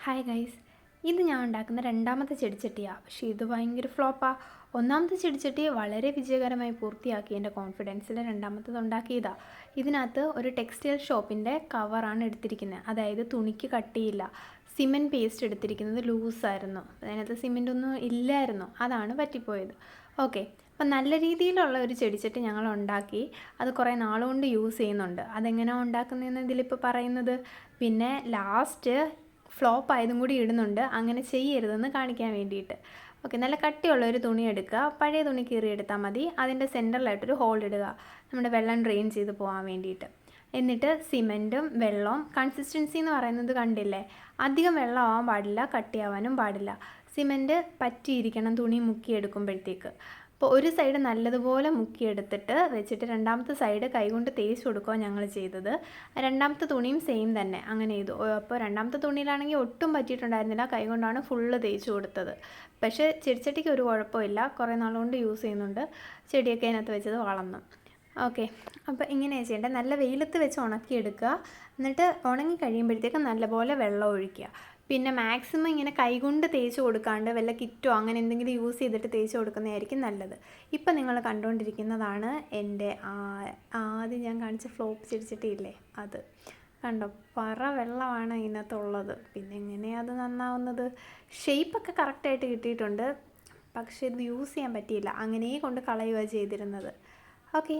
Hi guys, ഇത് ഞാൻ ഉണ്ടാക്കുന്ന രണ്ടാമത്തെ ചെടിച്ചട്ടിയാണ്. പക്ഷേ ഇത് ഭയങ്കര ഫ്ലോപ്പാണ്. ഒന്നാമത്തെ ചെടിച്ചട്ടി വളരെ വിജയകരമായി പൂർത്തിയാക്കി. എൻ്റെ കോൺഫിഡൻസിൽ രണ്ടാമത്തത് ഉണ്ടാക്കിയതാണ്. ഇതിനകത്ത് ഒരു ടെക്സ്റ്റൈൽ ഷോപ്പിൻ്റെ കവറാണ് എടുത്തിരിക്കുന്നത്. അതായത് തുണിക്ക് കട്ടിയില്ല. സിമെൻറ്റ് പേസ്റ്റ് എടുത്തിരിക്കുന്നത് ലൂസായിരുന്നു. അതിനകത്ത് സിമെൻ്റ് ഒന്നും ഇല്ലായിരുന്നു. അതാണ് പറ്റിപ്പോയത്. ഓക്കെ, അപ്പം നല്ല രീതിയിലുള്ള ഒരു ചെടിച്ചട്ടി ഞങ്ങൾ ഉണ്ടാക്കി. അത് കുറേ നാളുകൊണ്ട് യൂസ് ചെയ്യുന്നുണ്ട്. അതെങ്ങനെയാണ് ഉണ്ടാക്കുന്നതെന്ന് ഇതിലിപ്പോൾ പറയുന്നത്. പിന്നെ ലാസ്റ്റ് ഫ്ലോപ്പ് ആയതും കൂടി ഇടുന്നുണ്ട്. അങ്ങനെ ചെയ്യരുതെന്ന് കാണിക്കാൻ വേണ്ടിയിട്ട്. ഓക്കെ, നല്ല കട്ടിയുള്ള ഒരു തുണി എടുക്കുക. പഴയ തുണി കീറിയെടുത്താൽ മതി. അതിൻ്റെ സെൻറ്ററിലായിട്ടൊരു ഹോൾ ഇടുക, നമ്മുടെ വെള്ളം ഡ്രെയിൻ ചെയ്ത് പോകാൻ വേണ്ടിയിട്ട്. എന്നിട്ട് സിമെൻറ്റും വെള്ളവും കൺസിസ്റ്റൻസി എന്ന് പറയുന്നത് കണ്ടില്ലേ, അധികം വെള്ളം ആവാൻ പാടില്ല, കട്ടിയാവാനും പാടില്ല. സിമെൻറ്റ് പറ്റിയിരിക്കണം തുണി മുക്കിയെടുക്കുമ്പോഴത്തേക്ക്. അപ്പോൾ ഒരു സൈഡ് നല്ലതുപോലെ മുക്കിയെടുത്തിട്ട് വെച്ചിട്ട് രണ്ടാമത്തെ സൈഡ് കൈകൊണ്ട് തേച്ച് കൊടുക്കുക ഞങ്ങൾ ചെയ്തത്. രണ്ടാമത്തെ തുണിയും സെയിം തന്നെ അങ്ങനെ ചെയ്തു. അപ്പോൾ രണ്ടാമത്തെ തുണിയിലാണെങ്കിൽ ഒട്ടും പറ്റിയിട്ടുണ്ടായിരുന്നില്ല, കൈകൊണ്ടാണ് ഫുള്ള് തേച്ച് കൊടുത്തത്. പക്ഷേ ചെടിച്ചട്ടിക്ക് ഒരു കുഴപ്പമില്ല, കുറേ നാളുകൊണ്ട് യൂസ് ചെയ്യുന്നുണ്ട്. ചെടിയൊക്കെ അതിനകത്ത് വെച്ചത് വളർന്നു. ഓക്കെ, അപ്പോൾ ഇങ്ങനെയാണ് ചെയ്യേണ്ടത്. നല്ല വെയിലത്ത് വെച്ച് ഉണക്കിയെടുക്കുക. എന്നിട്ട് ഉണങ്ങി കഴിയുമ്പോഴത്തേക്കും നല്ലപോലെ വെള്ളം ഒഴിക്കുക. പിന്നെ മാക്സിമം ഇങ്ങനെ കൈകൊണ്ട് തേച്ച് കൊടുക്കാണ്ട് വല്ല കിറ്റോ അങ്ങനെ എന്തെങ്കിലും യൂസ് ചെയ്തിട്ട് തേച്ച് കൊടുക്കുന്നതായിരിക്കും നല്ലത്. ഇപ്പം നിങ്ങൾ കണ്ടുകൊണ്ടിരിക്കുന്നതാണ് എൻ്റെ ആദ്യം ഞാൻ കാണിച്ച ഫ്ലോപ്പ് ചെടിച്ചട്ടിയില്ലേ, അത് കണ്ടോ, പറ വെള്ളമാണ് ഇതിനകത്തുള്ളത്. പിന്നെ എങ്ങനെയാണ് അത് നന്നാവുന്നത്? ഷേപ്പൊക്കെ കറക്റ്റായിട്ട് കിട്ടിയിട്ടുണ്ട്, പക്ഷേ ഇത് യൂസ് ചെയ്യാൻ പറ്റിയില്ല. അങ്ങനെ കൊണ്ട് കളയുക ചെയ്തിരുന്നത്. ഓക്കെ.